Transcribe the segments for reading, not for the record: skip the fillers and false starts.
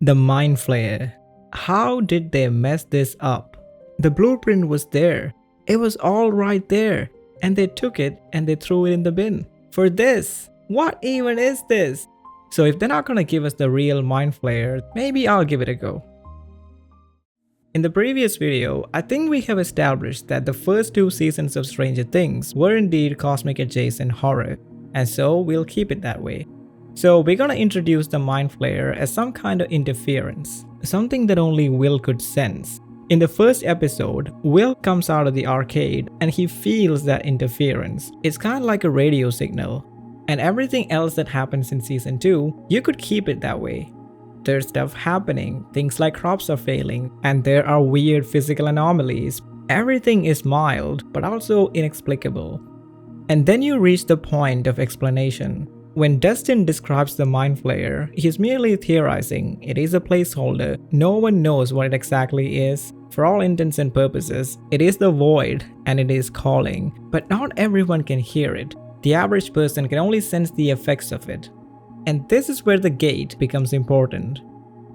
The Mind Flayer. How did they mess this up? The blueprint was there. It was all right there. And they took it and they threw it in the bin. For this? What even is this? So if they're not gonna give us the real Mind Flayer, maybe I'll give it a go. In the previous video, I think we have established that the first 2 seasons of Stranger Things were indeed cosmic adjacent horror, and so we'll keep it that way. So we're gonna introduce the Mind Flayer as some kind of interference, something that only Will could sense. In the first episode, Will comes out of the arcade and he feels that interference. It's kind of like a radio signal. And everything else that happens in season 2, you could keep it that way. There's stuff happening, things like crops are failing, and there are weird physical anomalies. Everything is mild, but also inexplicable. And then you reach the point of explanation. When Dustin describes the Mind Flayer, he's merely theorizing. It is a placeholder. No one knows what it exactly is. For all intents and purposes, it is the void and it is calling. But not everyone can hear it. The average person can only sense the effects of it. And this is where the gate becomes important.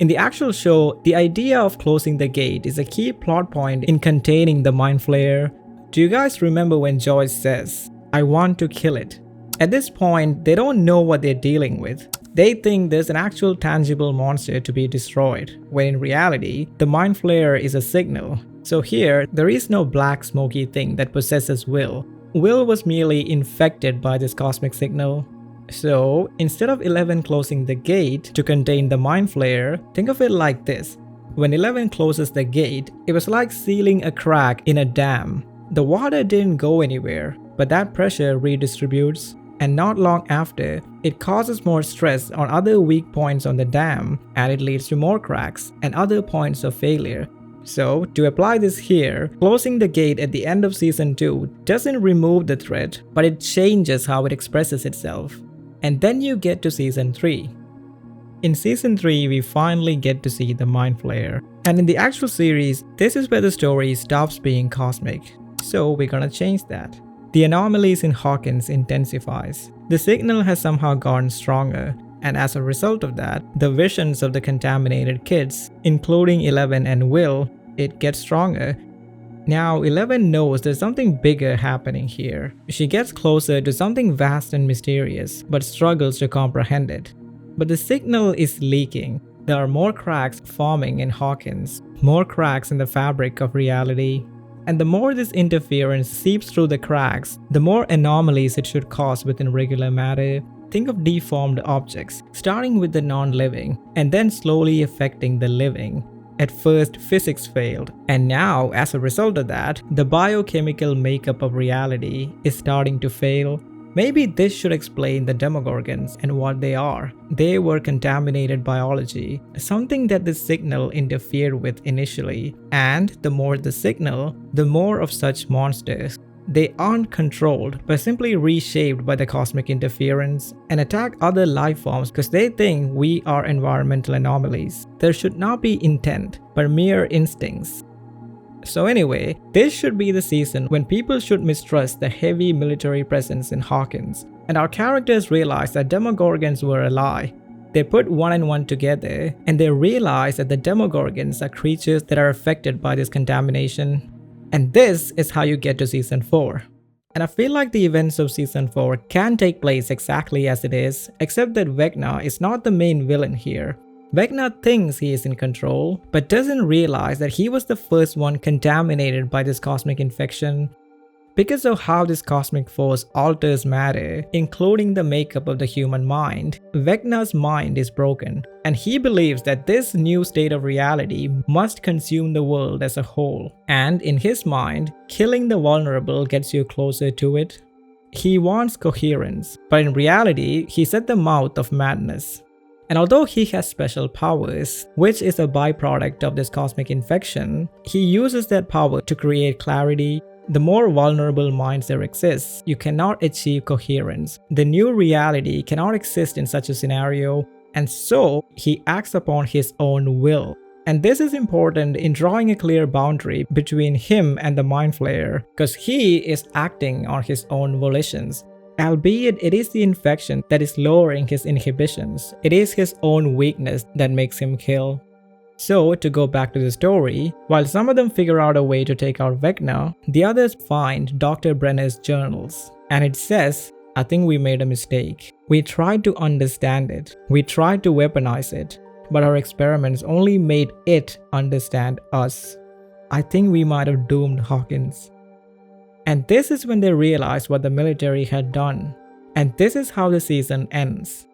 In the actual show, the idea of closing the gate is a key plot point in containing the Mind Flayer. Do you guys remember when Joyce says, "I want to kill it"? At this point, they don't know what they're dealing with. They think there's an actual tangible monster to be destroyed, when in reality, the Mind Flayer is a signal. So here, there is no black smoky thing that possesses Will. Will was merely infected by this cosmic signal. So, instead of 11 closing the gate to contain the Mind Flayer, think of it like this. When 11 closes the gate, it was like sealing a crack in a dam. The water didn't go anywhere, but that pressure redistributes. And not long after, it causes more stress on other weak points on the dam, and it leads to more cracks and other points of failure. So, to apply this here, closing the gate at the end of season 2 doesn't remove the threat, but it changes how it expresses itself. And then you get to season 3. In season 3, we finally get to see the Mind Flayer. And in the actual series, this is where the story stops being cosmic. So we're gonna change that. The anomalies in Hawkins intensifies. The signal has somehow gotten stronger, and as a result of that, the visions of the contaminated kids, including 11 and Will, it gets stronger. Now 11 knows there's something bigger happening here. She gets closer to something vast and mysterious, but struggles to comprehend it. But the signal is leaking. There are more cracks forming in Hawkins, more cracks in the fabric of reality. And the more this interference seeps through the cracks, the more anomalies it should cause within regular matter. Think of deformed objects, starting with the non-living, and then slowly affecting the living. At first, physics failed, and now, as a result of that, the biochemical makeup of reality is starting to fail. Maybe this should explain the Demogorgons and what they are. They were contaminated biology, something that the signal interfered with initially. And the more the signal, the more of such monsters. They aren't controlled, but simply reshaped by the cosmic interference and attack other life forms because they think we are environmental anomalies. There should not be intent, but mere instincts. So anyway, this should be the season when people should mistrust the heavy military presence in Hawkins, and our characters realize that Demogorgons were a lie. They put 1 and 1 together, and they realize that the Demogorgons are creatures that are affected by this contamination. And this is how you get to season 4. And I feel like the events of season 4 can take place exactly as it is, except that Vecna is not the main villain here. Vecna thinks he is in control, but doesn't realize that he was the first one contaminated by this cosmic infection. Because of how this cosmic force alters matter, including the makeup of the human mind, Vecna's mind is broken, and he believes that this new state of reality must consume the world as a whole. And in his mind, killing the vulnerable gets you closer to it. He wants coherence, but in reality, he's at the mouth of madness. And although he has special powers, which is a byproduct of this cosmic infection, he uses that power to create clarity. The more vulnerable minds there exists, you cannot achieve coherence. The new reality cannot exist in such a scenario, and so he acts upon his own will. And this is important in drawing a clear boundary between him and the Mind Flayer, because he is acting on his own volitions. Albeit it is the infection that is lowering his inhibitions, it is his own weakness that makes him kill. So, to go back to the story, while some of them figure out a way to take out Vecna, the others find Dr. Brenner's journals. And it says, I think we made a mistake. We tried to understand it. We tried to weaponize it. But our experiments only made it understand us. I think we might have doomed Hawkins. And this is when they realized what the military had done. And this is how the season ends.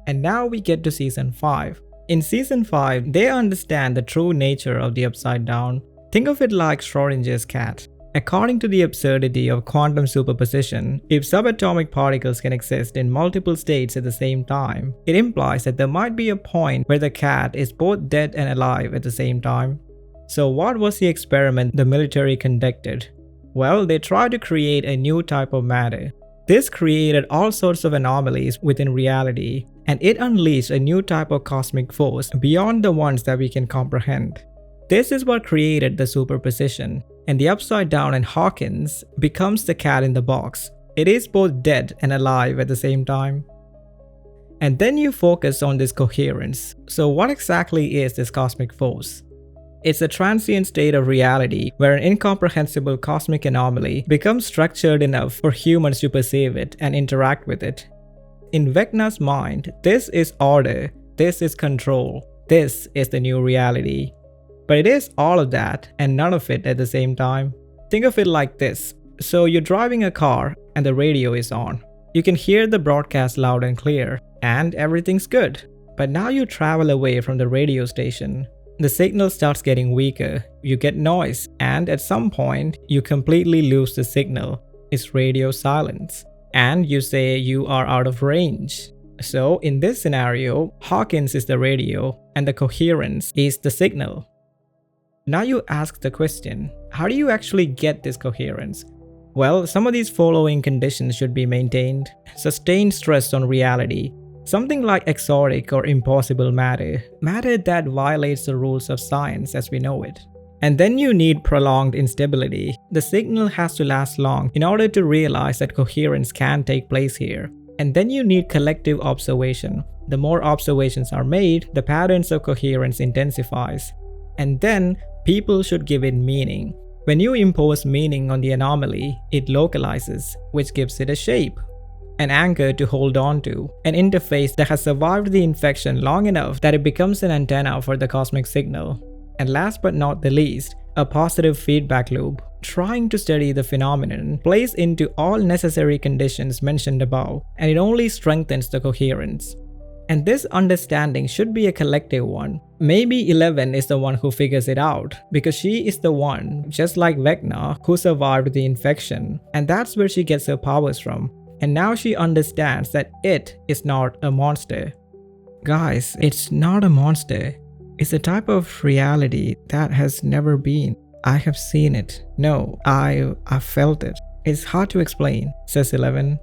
And now we get to season 5. In season 5, they understand the true nature of the Upside Down. Think of it like Schrodinger's cat. According to the absurdity of quantum superposition, if subatomic particles can exist in multiple states at the same time, it implies that there might be a point where the cat is both dead and alive at the same time. So what was the experiment the military conducted? Well, they tried to create a new type of matter. This created all sorts of anomalies within reality, and it unleashed a new type of cosmic force beyond the ones that we can comprehend. This is what created the superposition, and the Upside Down and Hawkins becomes the cat in the box. It is both dead and alive at the same time. And then you focus on this coherence. So what exactly is this cosmic force? It's a transient state of reality where an incomprehensible cosmic anomaly becomes structured enough for humans to perceive it and interact with it. In Vecna's mind, this is order, this is control, this is the new reality. But it is all of that and none of it at the same time. Think of it like this. So you're driving a car and the radio is on. You can hear the broadcast loud and clear and everything's good. But now you travel away from the radio station. The signal starts getting weaker, you get noise, and at some point, you completely lose the signal. It's radio silence. And you say you are out of range. So in this scenario, Hawkins is the radio and the coherence is the signal. Now you ask the question, how do you actually get this coherence? Well, some of these following conditions should be maintained. Sustained stress on reality. Something like exotic or impossible matter that violates the rules of science as we know it. And then you need prolonged instability. The signal has to last long in order to realize that coherence can take place here. And then you need collective observation. The more observations are made, the patterns of coherence intensifies. And then people should give it meaning. When you impose meaning on the anomaly, it localizes, which gives it a shape. An anchor to hold on to, an interface that has survived the infection long enough that it becomes an antenna for the cosmic signal. And last but not the least, a positive feedback loop. Trying to study the phenomenon plays into all necessary conditions mentioned above, and it only strengthens the coherence. And this understanding should be a collective one. Maybe 11 is the one who figures it out, because she is the one, just like Vecna, who survived the infection, and that's where she gets her powers from. And now she understands that it is not a monster. Guys, it's not a monster. It's a type of reality that has never been. I have seen it. No, I felt it. It's hard to explain, says 11.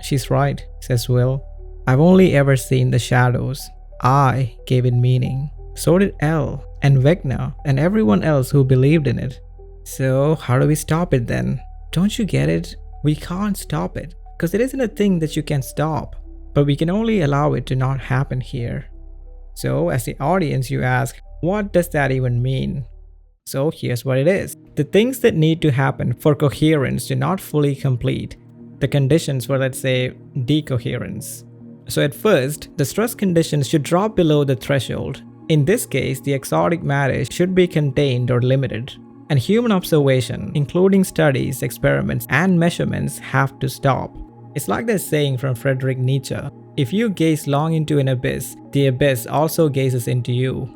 She's right, says Will. I've only ever seen the shadows. I gave it meaning. So did Elle and Vecna and everyone else who believed in it. So how do we stop it then? Don't you get it? We can't stop it. Because it isn't a thing that you can stop, but we can only allow it to not happen here. So as the audience you ask, what does that even mean? So here's what it is. The things that need to happen for coherence to not fully complete, the conditions for, let's say, decoherence. So at first, the stress conditions should drop below the threshold. In this case, the exotic matter should be contained or limited. And human observation, including studies, experiments, and measurements, have to stop. It's like that saying from Friedrich Nietzsche, if you gaze long into an abyss, the abyss also gazes into you.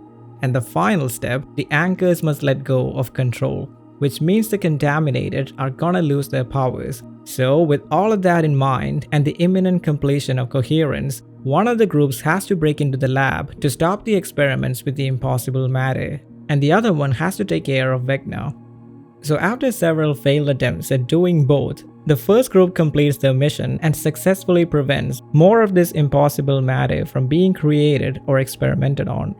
And the final step, the anchors must let go of control, which means the contaminated are gonna lose their powers. So with all of that in mind and the imminent completion of coherence, one of the groups has to break into the lab to stop the experiments with the impossible matter, and the other one has to take care of Vecna. So after several failed attempts at doing both, the first group completes their mission and successfully prevents more of this impossible matter from being created or experimented on.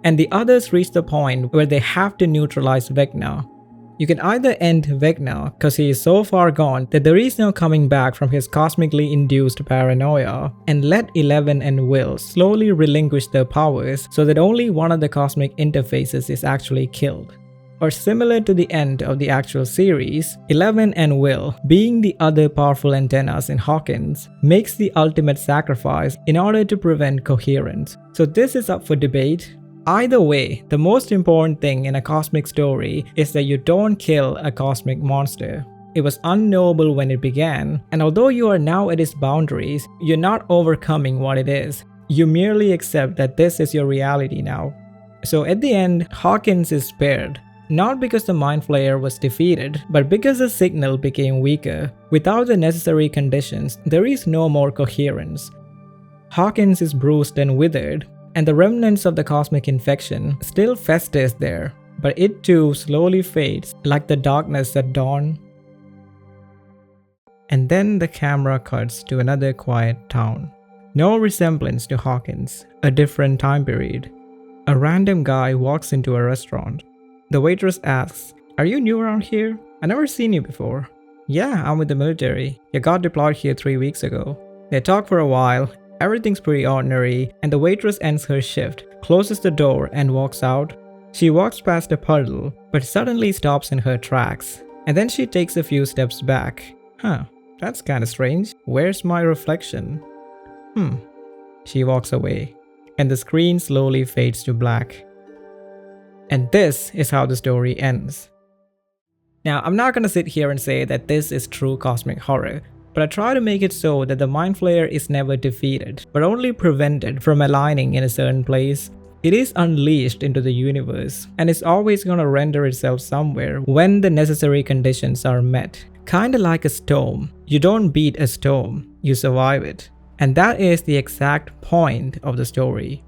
And the others reach the point where they have to neutralize Vecna. You can either end Vecna because he is so far gone that there is no coming back from his cosmically induced paranoia, and let 11 and Will slowly relinquish their powers so that only one of the cosmic interfaces is actually killed. Or similar to the end of the actual series, 11 and Will, being the other powerful antennas in Hawkins, makes the ultimate sacrifice in order to prevent coherence. So this is up for debate. Either way, the most important thing in a cosmic story is that you don't kill a cosmic monster. It was unknowable when it began, and although you are now at its boundaries, you're not overcoming what it is. You merely accept that this is your reality now. So at the end, Hawkins is spared. Not because the Mind Flayer was defeated, but because the signal became weaker. Without the necessary conditions, there is no more coherence. Hawkins is bruised and withered, and the remnants of the cosmic infection still festers there, but it too slowly fades like the darkness at dawn. And then the camera cuts to another quiet town. No resemblance to Hawkins, a different time period. A random guy walks into a restaurant. The waitress asks, "Are you new around here? I never seen you before." "Yeah, I'm with the military. You got deployed here 3 weeks ago." They talk for a while. Everything's pretty ordinary, and the waitress ends her shift, closes the door, and walks out. She walks past a puddle, but suddenly stops in her tracks, and then she takes a few steps back. That's kinda strange. Where's my reflection? She walks away, and the screen slowly fades to black. And this is how the story ends. Now, I'm not gonna sit here and say that this is true cosmic horror, but I try to make it so that the Mind Flayer is never defeated, but only prevented from aligning in a certain place. It is unleashed into the universe, and it's always gonna render itself somewhere when the necessary conditions are met. Kinda like a storm. You don't beat a storm, you survive it. And that is the exact point of the story.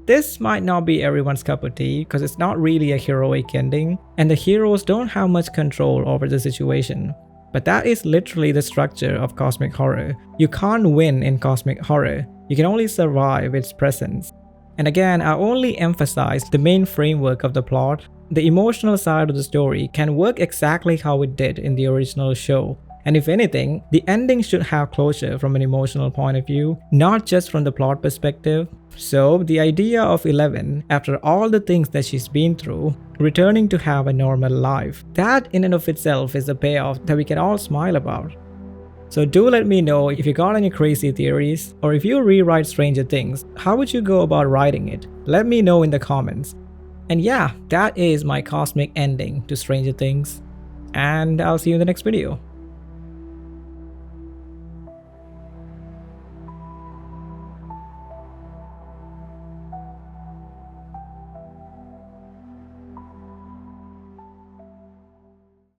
This might not be everyone's cup of tea because it's not really a heroic ending, and the heroes don't have much control over the situation. But that is literally the structure of cosmic horror. You can't win in cosmic horror, you can only survive its presence. And again, I only emphasize the main framework of the plot. The emotional side of the story can work exactly how it did in the original show. And if anything, the ending should have closure from an emotional point of view, not just from the plot perspective. So the idea of 11, after all the things that she's been through, returning to have a normal life, that in and of itself is a payoff that we can all smile about. So do let me know if you got any crazy theories, or if you rewrite Stranger Things, how would you go about writing it? Let me know in the comments. And yeah, that is my cosmic ending to Stranger Things. And I'll see you in the next video.